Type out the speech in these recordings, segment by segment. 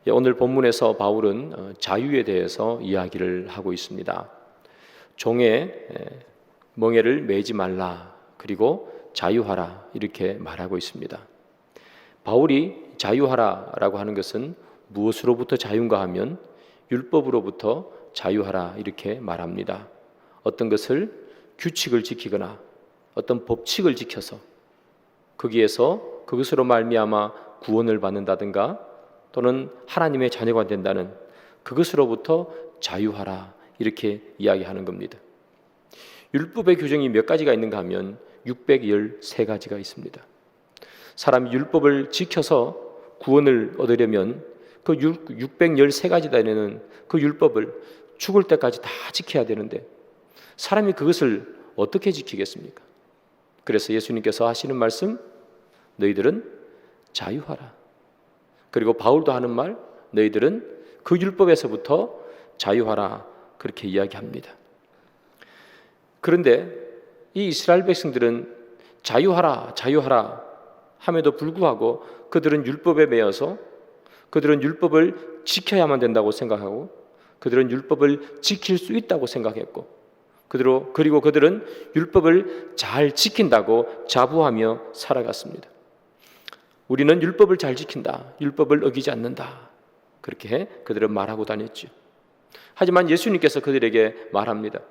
오늘 본문에서 바울은 자유에 대해서 이야기를 하고 있습니다. 종의 멍에를 매지 말라, 그리고 자유하라, 이렇게 말하고 있습니다. 바울이 자유하라라고 하는 것은 무엇으로부터 자유인가 하면 율법으로부터 자유하라, 이렇게 말합니다. 어떤 것을 규칙을 지키거나 어떤 법칙을 지켜서 거기에서 그것으로 말미암아 구원을 받는다든가 또는 하나님의 자녀가 된다는 그것으로부터 자유하라, 이렇게 이야기하는 겁니다. 율법의 규정이 몇 가지가 있는가 하면 613가지가 있습니다. 사람이 율법을 지켜서 구원을 얻으려면 그 613가지다는 그 율법을 죽을 때까지 다 지켜야 되는데 사람이 그것을 어떻게 지키겠습니까? 그래서 예수님께서 하시는 말씀, 너희들은 자유하라. 그리고 바울도 하는 말, 너희들은 그 율법에서부터 자유하라, 그렇게 이야기합니다. 그런데 이 이스라엘 백성들은 자유하라, 자유하라 함에도 불구하고 그들은 율법에 매여서 그들은 율법을 지켜야만 된다고 생각하고 그들은 율법을 지킬 수 있다고 생각했고 그리고 그들은 율법을 잘 지킨다고 자부하며 살아갔습니다. 우리는 율법을 잘 지킨다, 율법을 어기지 않는다, 그렇게 그들은 말하고 다녔죠. 하지만 예수님께서 그들에게 말합니다.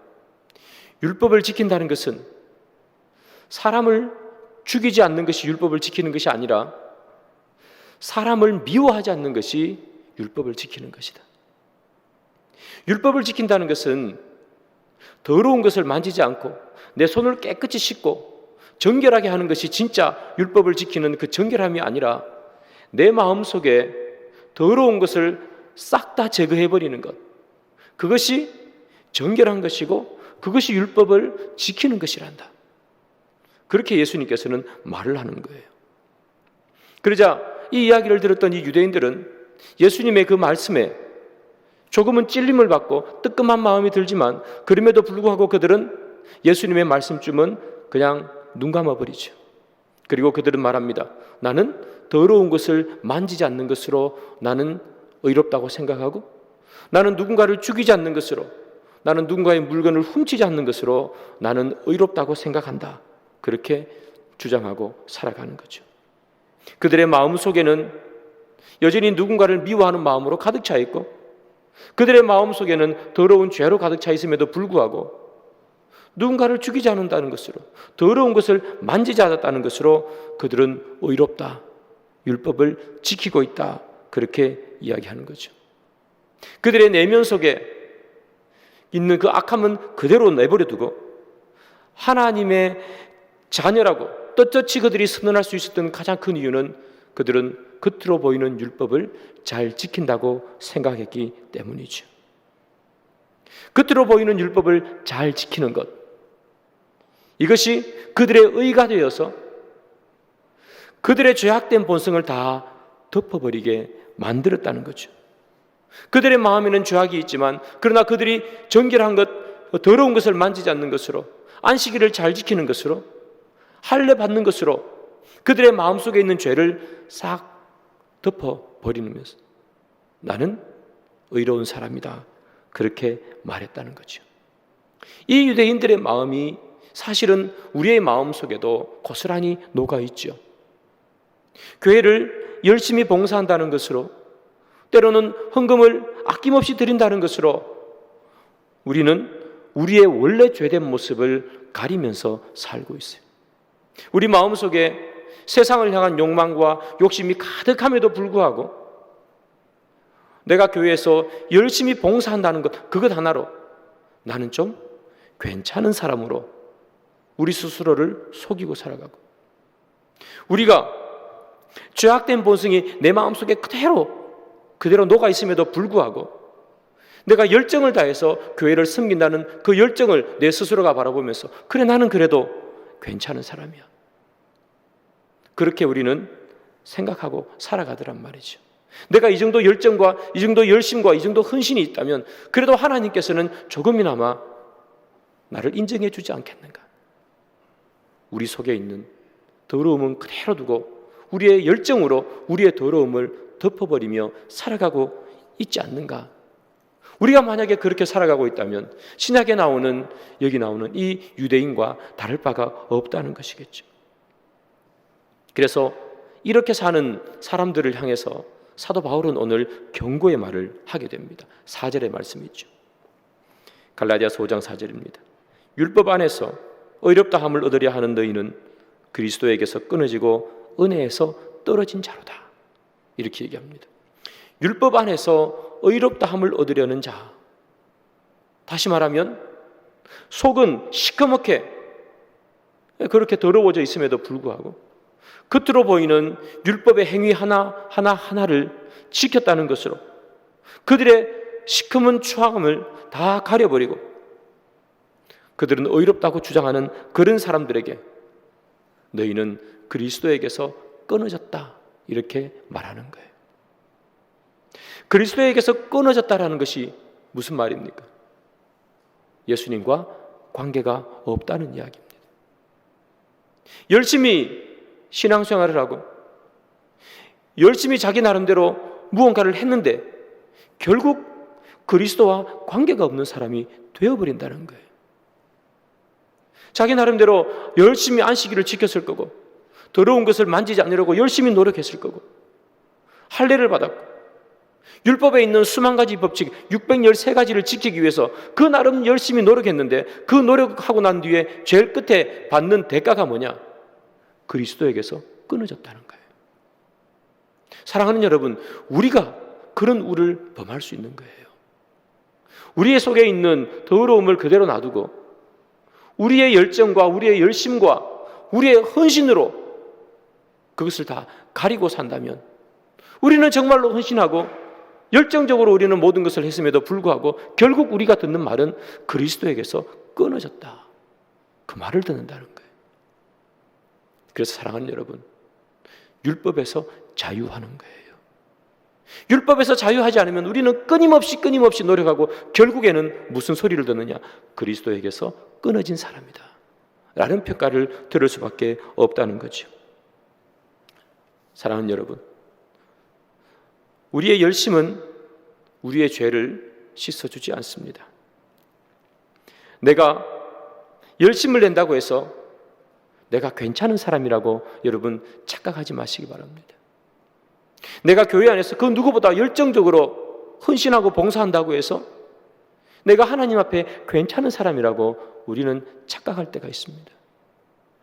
율법을 지킨다는 것은 사람을 죽이지 않는 것이 율법을 지키는 것이 아니라 사람을 미워하지 않는 것이 율법을 지키는 것이다. 율법을 지킨다는 것은 더러운 것을 만지지 않고 내 손을 깨끗이 씻고 정결하게 하는 것이 진짜 율법을 지키는 그 정결함이 아니라 내 마음속에 더러운 것을 싹 다 제거해버리는 것, 그것이 정결한 것이고 그것이 율법을 지키는 것이란다. 그렇게 예수님께서는 말을 하는 거예요. 그러자 이 이야기를 들었던 이 유대인들은 예수님의 그 말씀에 조금은 찔림을 받고 뜨끔한 마음이 들지만 그럼에도 불구하고 그들은 예수님의 말씀쯤은 그냥 눈 감아버리죠. 그리고 그들은 말합니다. 나는 더러운 것을 만지지 않는 것으로 나는 의롭다고 생각하고 나는 누군가를 죽이지 않는 것으로 나는 누군가의 물건을 훔치지 않는 것으로 나는 의롭다고 생각한다. 그렇게 주장하고 살아가는 거죠. 그들의 마음속에는 여전히 누군가를 미워하는 마음으로 가득 차 있고 그들의 마음속에는 더러운 죄로 가득 차 있음에도 불구하고 누군가를 죽이지 않는다는 것으로 더러운 것을 만지지 않았다는 것으로 그들은 의롭다, 율법을 지키고 있다, 그렇게 이야기하는 거죠. 그들의 내면 속에 있는 그 악함은 그대로 내버려 두고 하나님의 자녀라고 떳떳이 그들이 선언할 수 있었던 가장 큰 이유는 그들은 겉으로 보이는 율법을 잘 지킨다고 생각했기 때문이죠. 겉으로 보이는 율법을 잘 지키는 것, 이것이 그들의 의가 되어서 그들의 죄악된 본성을 다 덮어버리게 만들었다는 거죠. 그들의 마음에는 죄악이 있지만 그러나 그들이 정결한 것, 더러운 것을 만지지 않는 것으로 안식일을 잘 지키는 것으로 할례 받는 것으로 그들의 마음속에 있는 죄를 싹 덮어버리면서 나는 의로운 사람이다, 그렇게 말했다는 거죠. 이 유대인들의 마음이 사실은 우리의 마음속에도 고스란히 녹아있죠. 교회를 열심히 봉사한다는 것으로 때로는 헌금을 아낌없이 드린다는 것으로 우리는 우리의 원래 죄된 모습을 가리면서 살고 있어요. 우리 마음속에 세상을 향한 욕망과 욕심이 가득함에도 불구하고 내가 교회에서 열심히 봉사한다는 것, 그것 하나로 나는 좀 괜찮은 사람으로 우리 스스로를 속이고 살아가고 우리가 죄악된 본성이 내 마음속에 그대로 녹아있음에도 불구하고 내가 열정을 다해서 교회를 섬긴다는 그 열정을 내 스스로가 바라보면서 그래, 나는 그래도 괜찮은 사람이야, 그렇게 우리는 생각하고 살아가더란 말이죠. 내가 이 정도 열정과 이 정도 열심과 이 정도 헌신이 있다면 그래도 하나님께서는 조금이나마 나를 인정해 주지 않겠는가. 우리 속에 있는 더러움은 그대로 두고 우리의 열정으로 우리의 더러움을 덮어버리며 살아가고 있지 않는가? 우리가 만약에 그렇게 살아가고 있다면 신약에 나오는, 여기 나오는 이 유대인과 다를 바가 없다는 것이겠죠. 그래서 이렇게 사는 사람들을 향해서 사도 바울은 오늘 경고의 말을 하게 됩니다. 4절의 말씀이죠. 갈라디아서 5장 4절입니다. 율법 안에서 의롭다 함을 얻으려 하는 너희는 그리스도에게서 끊어지고 은혜에서 떨어진 자로다. 이렇게 얘기합니다. 율법 안에서 의롭다 함을 얻으려는 자, 다시 말하면 속은 시커멓게 그렇게 더러워져 있음에도 불구하고 겉으로 보이는 율법의 행위 하나하나를 지켰다는 것으로 그들의 시커먼 추함을 다 가려버리고 그들은 의롭다고 주장하는 그런 사람들에게 너희는 그리스도에게서 끊어졌다, 이렇게 말하는 거예요. 그리스도에게서 끊어졌다라는 것이 무슨 말입니까? 예수님과 관계가 없다는 이야기입니다. 열심히 신앙생활을 하고 열심히 자기 나름대로 무언가를 했는데 결국 그리스도와 관계가 없는 사람이 되어버린다는 거예요. 자기 나름대로 열심히 안식일을 지켰을 거고 더러운 것을 만지지 않으려고 열심히 노력했을 거고 할례를 받았고 율법에 있는 수만 가지 법칙 613가지를 지키기 위해서 그 나름 열심히 노력했는데 그 노력하고 난 뒤에 제일 끝에 받는 대가가 뭐냐? 그리스도에게서 끊어졌다는 거예요. 사랑하는 여러분, 우리가 그런 우를 범할 수 있는 거예요. 우리의 속에 있는 더러움을 그대로 놔두고 우리의 열정과 우리의 열심과 우리의 헌신으로 그것을 다 가리고 산다면 우리는 정말로 헌신하고 열정적으로 우리는 모든 것을 했음에도 불구하고 결국 우리가 듣는 말은 그리스도에게서 끊어졌다, 그 말을 듣는다는 거예요. 그래서 사랑하는 여러분, 율법에서 자유하는 거예요. 율법에서 자유하지 않으면 우리는 끊임없이 노력하고 결국에는 무슨 소리를 듣느냐? 그리스도에게서 끊어진 사람이다 라는 평가를 들을 수밖에 없다는 거죠. 사랑하는 여러분, 우리의 열심은 우리의 죄를 씻어주지 않습니다. 내가 열심을 낸다고 해서 내가 괜찮은 사람이라고 여러분 착각하지 마시기 바랍니다. 내가 교회 안에서 그 누구보다 열정적으로 헌신하고 봉사한다고 해서 내가 하나님 앞에 괜찮은 사람이라고 우리는 착각할 때가 있습니다.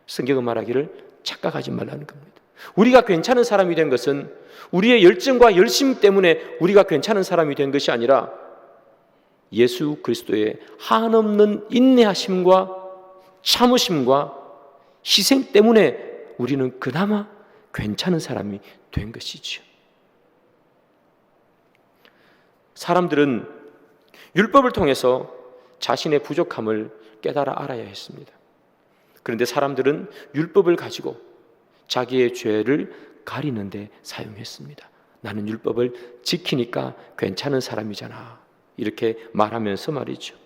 성경은 말하기를 착각하지 말라는 겁니다. 우리가 괜찮은 사람이 된 것은 우리의 열정과 열심 때문에 우리가 괜찮은 사람이 된 것이 아니라 예수 그리스도의 한없는 인내하심과 참으심과 희생 때문에 우리는 그나마 괜찮은 사람이 된 것이지요. 사람들은 율법을 통해서 자신의 부족함을 깨달아 알아야 했습니다. 그런데 사람들은 율법을 가지고 자기의 죄를 가리는 데 사용했습니다. 나는 율법을 지키니까 괜찮은 사람이잖아, 이렇게 말하면서 말이죠.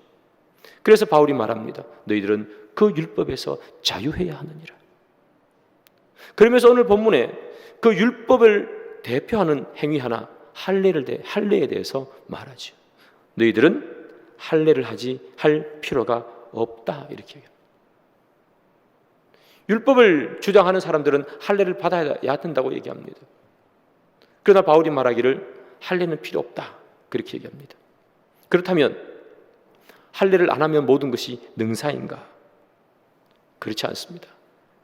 그래서 바울이 말합니다. 너희들은 그 율법에서 자유해야 하느니라. 그러면서 오늘 본문에 그 율법을 대표하는 행위 하나, 할례에 대해서 말하죠. 너희들은 할례를 할 필요가 없다, 이렇게 얘기합니다. 율법을 주장하는 사람들은 할례를 받아야 된다고 얘기합니다. 그러나 바울이 말하기를 할례는 필요 없다, 그렇게 얘기합니다. 그렇다면 할례를 안 하면 모든 것이 능사인가? 그렇지 않습니다.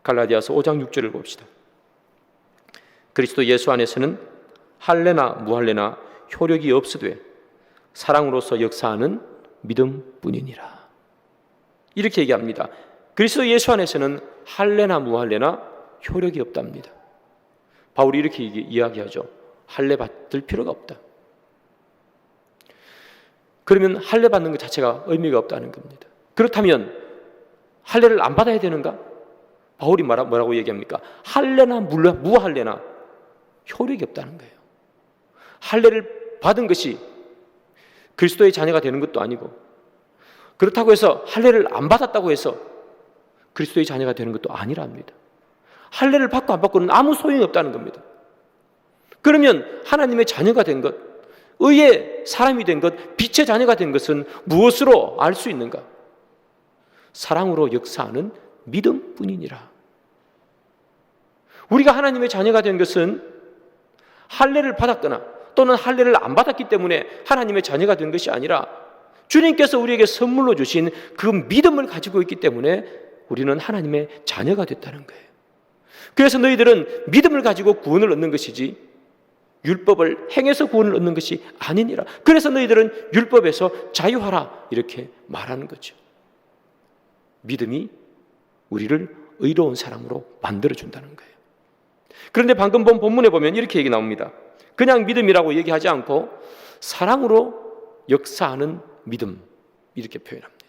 갈라디아서 5장 6절을 봅시다. 그리스도 예수 안에서는 할례나 무할례나 효력이 없으되 사랑으로서 역사하는 믿음뿐이니라, 이렇게 얘기합니다. 그리스도 예수 안에서는 할례나 무할례나 효력이 없답니다. 바울이 이렇게 이야기하죠. 할례 받을 필요가 없다. 그러면 할례 받는 것 자체가 의미가 없다는 겁니다. 그렇다면 할례를 안 받아야 되는가? 바울이 뭐라고 얘기합니까? 할례나 무할례나 효력이 없다는 거예요. 할례를 받은 것이 그리스도의 자녀가 되는 것도 아니고, 그렇다고 해서 할례를 안 받았다고 해서 그리스도의 자녀가 되는 것도 아니랍니다. 할례를 받고 안 받고는 아무 소용이 없다는 겁니다. 그러면 하나님의 자녀가 된 것, 의의 사람이 된 것, 빛의 자녀가 된 것은 무엇으로 알 수 있는가? 사랑으로 역사하는 믿음뿐이니라. 우리가 하나님의 자녀가 된 것은 할례를 받았거나 또는 할례를 안 받았기 때문에 하나님의 자녀가 된 것이 아니라 주님께서 우리에게 선물로 주신 그 믿음을 가지고 있기 때문에 우리는 하나님의 자녀가 됐다는 거예요. 그래서 너희들은 믿음을 가지고 구원을 얻는 것이지 율법을 행해서 구원을 얻는 것이 아니니라. 그래서 너희들은 율법에서 자유하라 이렇게 말하는 거죠. 믿음이 우리를 의로운 사람으로 만들어준다는 거예요. 그런데 방금 본 본문에 보면 이렇게 얘기 나옵니다. 그냥 믿음이라고 얘기하지 않고 사랑으로 역사하는 믿음 이렇게 표현합니다.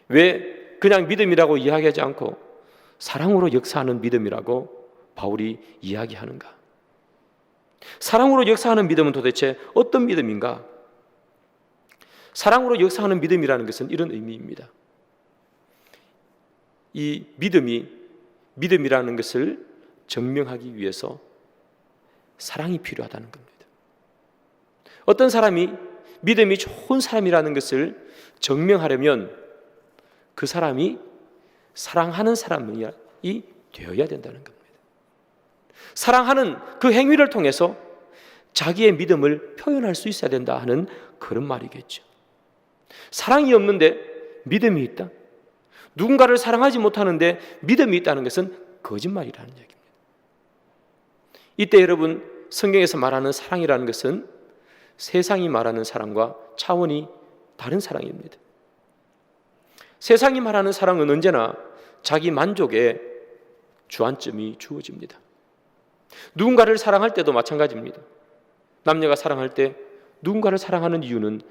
왜 그냥 믿음이라고 이야기하지 않고 사랑으로 역사하는 믿음이라고 바울이 이야기하는가? 사랑으로 역사하는 믿음은 도대체 어떤 믿음인가? 사랑으로 역사하는 믿음이라는 것은 이런 의미입니다. 이 믿음이라는 것을 증명하기 위해서 사랑이 필요하다는 겁니다. 어떤 사람이 믿음이 좋은 사람이라는 것을 증명하려면 그 사람이 사랑하는 사람이 되어야 된다는 겁니다. 사랑하는 그 행위를 통해서 자기의 믿음을 표현할 수 있어야 된다 하는 그런 말이겠죠. 사랑이 없는데 믿음이 있다? 누군가를 사랑하지 못하는데 믿음이 있다는 것은 거짓말이라는 얘기입니다. 이때 여러분, 성경에서 말하는 사랑이라는 것은 세상이 말하는 사랑과 차원이 다른 사랑입니다. 세상이 말하는 사랑은 언제나 자기 만족에 주안점이 주어집니다. 누군가를 사랑할 때도 마찬가지입니다. 남녀가 사랑할 때 누군가를 사랑하는 이유는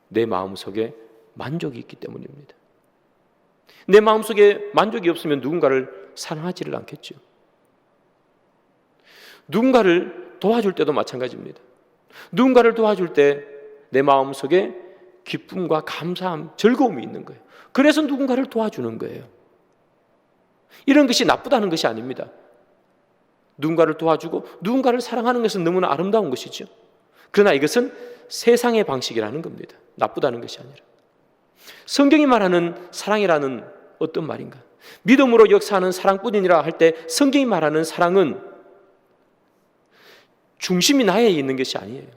내 마음속에 만족이 있기 때문입니다. 내 마음속에 만족이 없으면 누군가를 사랑하지를 않겠죠. 누군가를 도와줄 때도 마찬가지입니다. 누군가를 도와줄 때 내 마음속에 기쁨과 감사함, 즐거움이 있는 거예요. 그래서 누군가를 도와주는 거예요. 이런 것이 나쁘다는 것이 아닙니다. 누군가를 도와주고 누군가를 사랑하는 것은 너무나 아름다운 것이죠. 그러나 이것은 세상의 방식이라는 겁니다. 나쁘다는 것이 아니라. 성경이 말하는 사랑이라는 어떤 말인가? 믿음으로 역사하는 사랑뿐이니라 할 때 성경이 말하는 사랑은 중심이 나에 있는 것이 아니에요.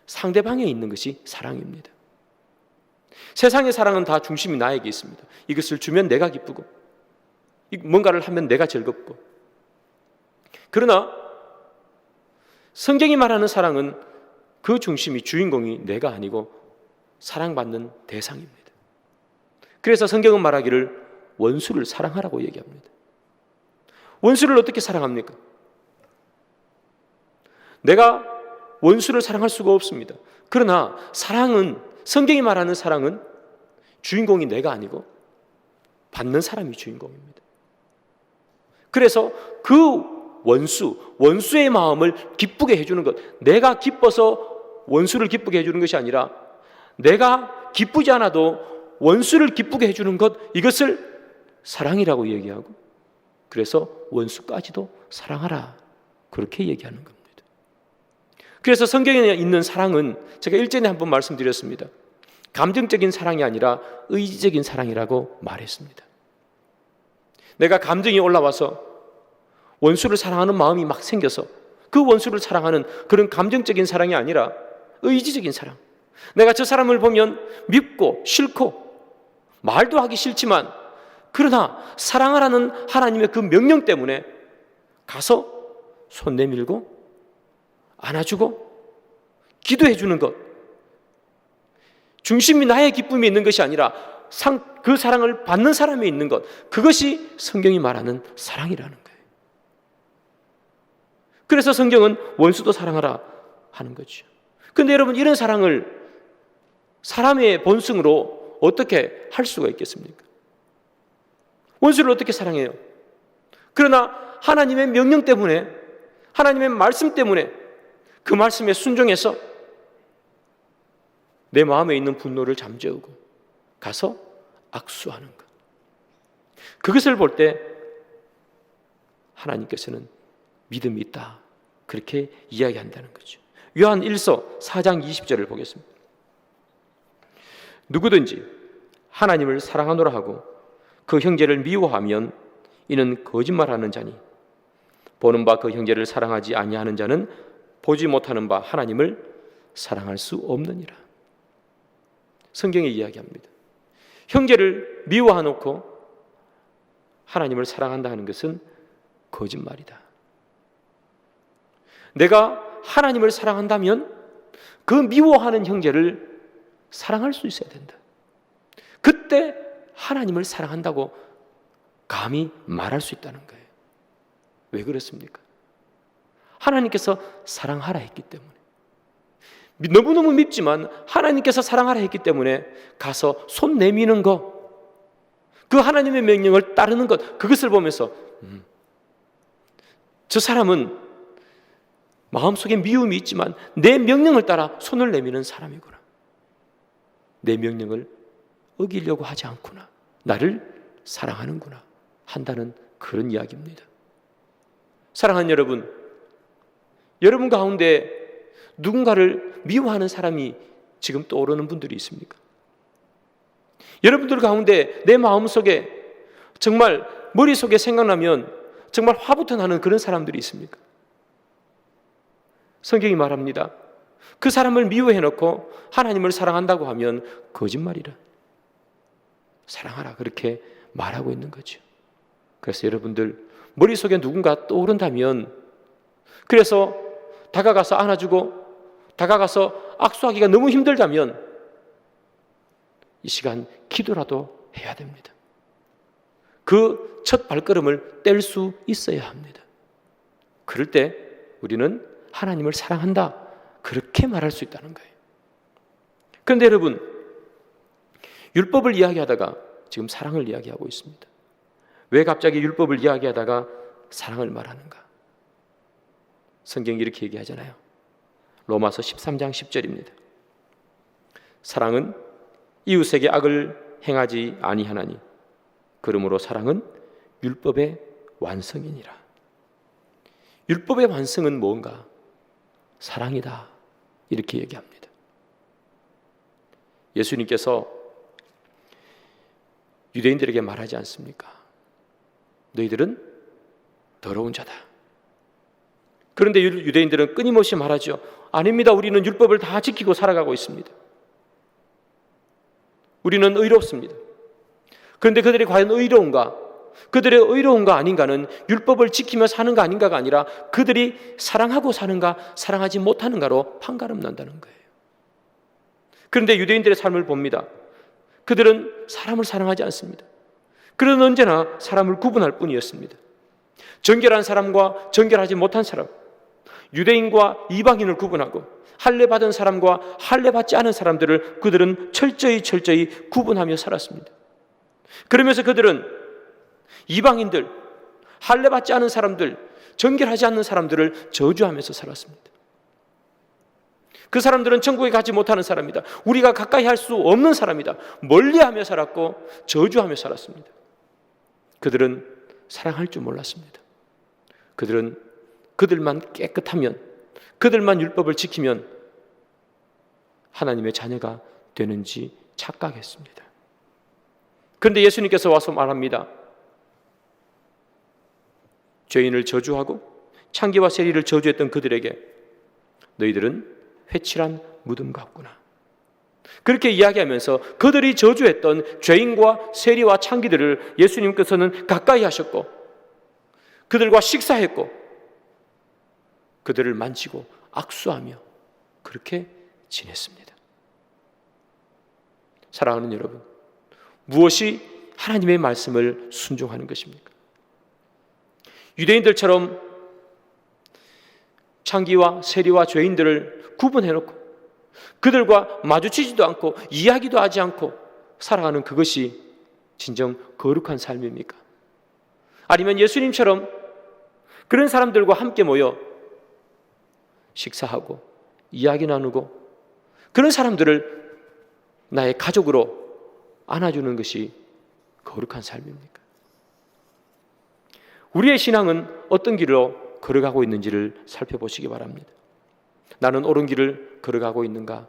상대방에 있는 것이 사랑입니다. 세상의 사랑은 다 중심이 나에게 있습니다. 이것을 주면 내가 기쁘고 뭔가를 하면 내가 즐겁고. 그러나 성경이 말하는 사랑은 그 중심이, 주인공이 내가 아니고 사랑받는 대상입니다. 그래서 성경은 말하기를 원수를 사랑하라고 얘기합니다. 원수를 어떻게 사랑합니까? 내가 원수를 사랑할 수가 없습니다. 그러나 사랑은, 성경이 말하는 사랑은 주인공이 내가 아니고 받는 사람이 주인공입니다. 그래서 그 원수의 마음을 기쁘게 해주는 것, 내가 기뻐서 원수를 기쁘게 해주는 것이 아니라 내가 기쁘지 않아도 원수를 기쁘게 해주는 것, 이것을 사랑이라고 얘기하고, 그래서 원수까지도 사랑하라 그렇게 얘기하는 겁니다. 그래서 성경에 있는 사랑은 제가 일전에 한번 말씀드렸습니다. 감정적인 사랑이 아니라 의지적인 사랑이라고 말했습니다. 내가 감정이 올라와서 원수를 사랑하는 마음이 막 생겨서 그 원수를 사랑하는 그런 감정적인 사랑이 아니라 의지적인 사랑. 내가 저 사람을 보면 밉고 싫고 말도 하기 싫지만 그러나 사랑하라는 하나님의 그 명령 때문에 가서 손 내밀고 안아주고 기도해 주는 것, 중심이 나의 기쁨이 있는 것이 아니라 그 사랑을 받는 사람이 있는 것, 그것이 성경이 말하는 사랑이라는 거예요. 그래서 성경은 원수도 사랑하라 하는 거죠. 그런데 여러분, 이런 사랑을 사람의 본성으로 어떻게 할 수가 있겠습니까? 원수를 어떻게 사랑해요? 그러나 하나님의 명령 때문에, 하나님의 말씀 때문에 그 말씀에 순종해서 내 마음에 있는 분노를 잠재우고 가서 악수하는 것. 그것을 볼 때 하나님께서는 믿음이 있다 그렇게 이야기한다는 거죠. 요한 1서 4장 20절을 보겠습니다. 누구든지 하나님을 사랑하노라 하고 그 형제를 미워하면 이는 거짓말하는 자니 보는 바 그 형제를 사랑하지 아니하는 자는 보지 못하는 바 하나님을 사랑할 수 없느니라. 성경에 이야기합니다. 형제를 미워하놓고 하나님을 사랑한다 하는 것은 거짓말이다. 내가 하나님을 사랑한다면 그 미워하는 형제를 사랑할 수 있어야 된다. 그때 하나님을 사랑한다고 감히 말할 수 있다는 거예요. 왜 그렇습니까? 하나님께서 사랑하라 했기 때문에, 너무너무 밉지만 하나님께서 사랑하라 했기 때문에 가서 손 내미는 것, 그 하나님의 명령을 따르는 것, 그것을 보면서 저 사람은 마음속에 미움이 있지만 내 명령을 따라 손을 내미는 사람이구나, 내 명령을 어기려고 하지 않구나, 나를 사랑하는구나 한다는 그런 이야기입니다. 사랑하는 여러분, 여러분 가운데 누군가를 미워하는 사람이 지금 떠오르는 분들이 있습니까? 여러분들 가운데 내 마음속에 정말 머릿속에 생각나면 정말 화부터 나는 그런 사람들이 있습니까? 성경이 말합니다. 그 사람을 미워해놓고 하나님을 사랑한다고 하면 거짓말이라. 사랑하라 그렇게 말하고 있는 거죠. 그래서 여러분들 머릿속에 누군가 떠오른다면, 그래서 다가가서 안아주고 다가가서 악수하기가 너무 힘들다면 이 시간 기도라도 해야 됩니다. 그 첫 발걸음을 뗄 수 있어야 합니다. 그럴 때 우리는 하나님을 사랑한다 그렇게 말할 수 있다는 거예요. 그런데 여러분, 율법을 이야기하다가 지금 사랑을 이야기하고 있습니다. 왜 갑자기 율법을 이야기하다가 사랑을 말하는가? 성경이 이렇게 얘기하잖아요. 로마서 13장 10절입니다. 사랑은 이웃에게 악을 행하지 아니하나니 그러므로 사랑은 율법의 완성이니라. 율법의 완성은 뭔가? 사랑이다 이렇게 얘기합니다. 예수님께서 유대인들에게 말하지 않습니까? 너희들은 더러운 자다. 그런데 유대인들은 끊임없이 말하죠. 아닙니다. 우리는 율법을 다 지키고 살아가고 있습니다. 우리는 의롭습니다. 그런데 그들이 과연 의로운가? 그들의 의로운가 아닌가는 율법을 지키며 사는가 아닌가가 아니라 그들이 사랑하고 사는가 사랑하지 못하는가로 판가름 난다는 거예요. 그런데 유대인들의 삶을 봅니다. 그들은 사람을 사랑하지 않습니다. 그들은 언제나 사람을 구분할 뿐이었습니다. 정결한 사람과 정결하지 못한 사람, 유대인과 이방인을 구분하고 할례 받은 사람과 할례 받지 않은 사람들을 그들은 철저히 구분하며 살았습니다. 그러면서 그들은 이방인들, 할례 받지 않은 사람들, 정결하지 않는 사람들을 저주하면서 살았습니다. 그 사람들은 천국에 가지 못하는 사람이다. 우리가 가까이 할 수 없는 사람이다. 멀리하며 살았고 저주하며 살았습니다. 그들은 사랑할 줄 몰랐습니다. 그들은 그들만 깨끗하면, 그들만 율법을 지키면 하나님의 자녀가 되는지 착각했습니다. 그런데 예수님께서 와서 말합니다. 죄인을 저주하고 창기와 세리를 저주했던 그들에게 너희들은 회칠한 무덤 같구나. 그렇게 이야기하면서 그들이 저주했던 죄인과 세리와 창기들을 예수님께서는 가까이 하셨고 그들과 식사했고 그들을 만지고 악수하며 그렇게 지냈습니다. 사랑하는 여러분, 무엇이 하나님의 말씀을 순종하는 것입니까? 유대인들처럼 창기와 세리와 죄인들을 구분해놓고 그들과 마주치지도 않고 이야기도 하지 않고 살아가는 그것이 진정 거룩한 삶입니까? 아니면 예수님처럼 그런 사람들과 함께 모여 식사하고 이야기 나누고 그런 사람들을 나의 가족으로 안아주는 것이 거룩한 삶입니까? 우리의 신앙은 어떤 길로 걸어가고 있는지를 살펴보시기 바랍니다. 나는 옳은 길을 걸어가고 있는가?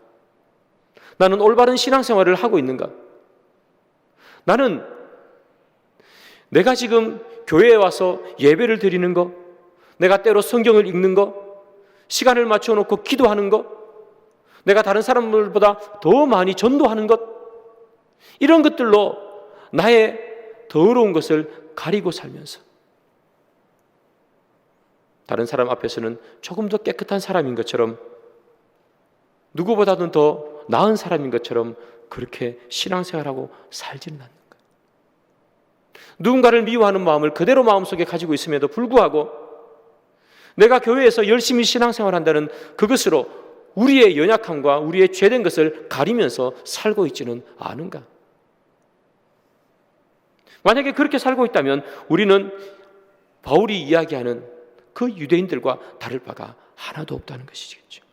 나는 올바른 신앙생활을 하고 있는가? 나는 내가 지금 교회에 와서 예배를 드리는 것, 내가 때로 성경을 읽는 것, 시간을 맞춰놓고 기도하는 것, 내가 다른 사람들보다 더 많이 전도하는 것, 이런 것들로 나의 더러운 것을 가리고 살면서 다른 사람 앞에서는 조금 더 깨끗한 사람인 것처럼, 누구보다도 더 나은 사람인 것처럼 그렇게 신앙생활하고 살지는 않는 거예요. 누군가를 미워하는 마음을 그대로 마음속에 가지고 있음에도 불구하고 내가 교회에서 열심히 신앙생활한다는 그것으로 우리의 연약함과 우리의 죄된 것을 가리면서 살고 있지는 않은가? 만약에 그렇게 살고 있다면 우리는 바울이 이야기하는 그 유대인들과 다를 바가 하나도 없다는 것이겠죠.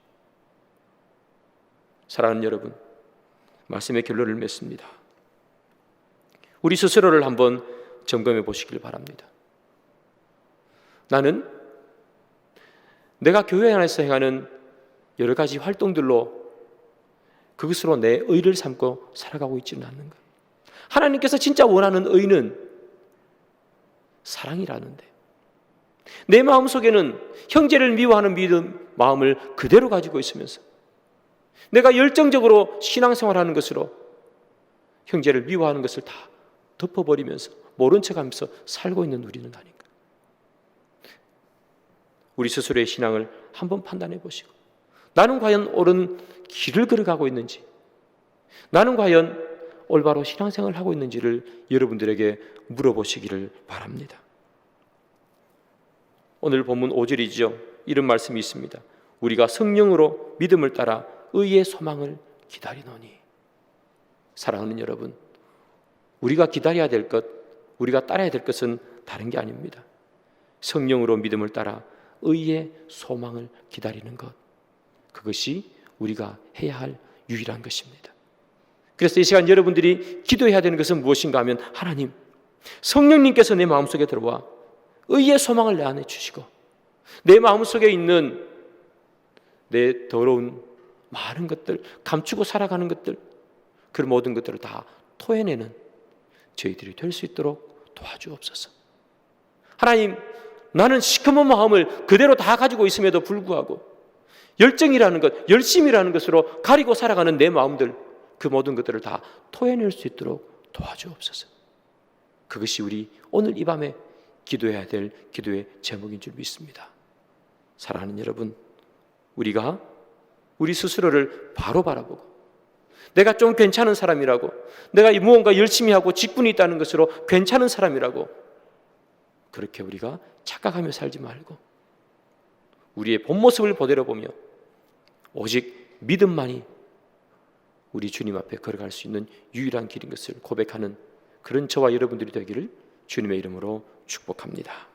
사랑하는 여러분, 말씀의 결론을 맺습니다. 우리 스스로를 한번 점검해 보시길 바랍니다. 나는 내가 교회 안에서 행하는 여러 가지 활동들로 그것으로 내 의를 삼고 살아가고 있지는 않는가? 하나님께서 진짜 원하는 의는 사랑이라는데 내 마음속에는 형제를 미워하는 마음을 그대로 가지고 있으면서 내가 열정적으로 신앙생활하는 것으로 형제를 미워하는 것을 다 덮어버리면서 모른 척하면서 살고 있는 우리는 아닌가? 우리 스스로의 신앙을 한번 판단해 보시고 나는 과연 옳은 길을 걸어가고 있는지, 나는 과연 올바로 신앙생활을 하고 있는지를 여러분들에게 물어보시기를 바랍니다. 오늘 본문 5절이죠. 이런 말씀이 있습니다. 우리가 성령으로 믿음을 따라 의의 소망을 기다리노니. 사랑하는 여러분, 우리가 기다려야 될 것, 우리가 따라야 될 것은 다른 게 아닙니다. 성령으로 믿음을 따라 의의 소망을 기다리는 것, 그것이 우리가 해야 할 유일한 것입니다. 그래서 이 시간 여러분들이 기도해야 되는 것은 무엇인가 하면, 하나님, 성령님께서 내 마음속에 들어와 의의 소망을 내 안에 주시고 내 마음속에 있는 내 더러운 많은 것들, 감추고 살아가는 것들, 그 모든 것들을 다 토해내는 저희들이 될 수 있도록 도와주옵소서. 하나님, 나는 시커먼 마음을 그대로 다 가지고 있음에도 불구하고 열정이라는 것, 열심이라는 것으로 가리고 살아가는 내 마음들, 그 모든 것들을 다 토해낼 수 있도록 도와주옵소서. 그것이 우리 오늘 이 밤에 기도해야 될 기도의 제목인 줄 믿습니다. 사랑하는 여러분, 우리가 우리 스스로를 바로 바라보고 내가 좀 괜찮은 사람이라고, 내가 무언가 열심히 하고 직분이 있다는 것으로 괜찮은 사람이라고 그렇게 우리가 착각하며 살지 말고 우리의 본 모습을 그대로 보며 오직 믿음만이 우리 주님 앞에 걸어갈 수 있는 유일한 길인 것을 고백하는 그런 저와 여러분들이 되기를 주님의 이름으로 축복합니다.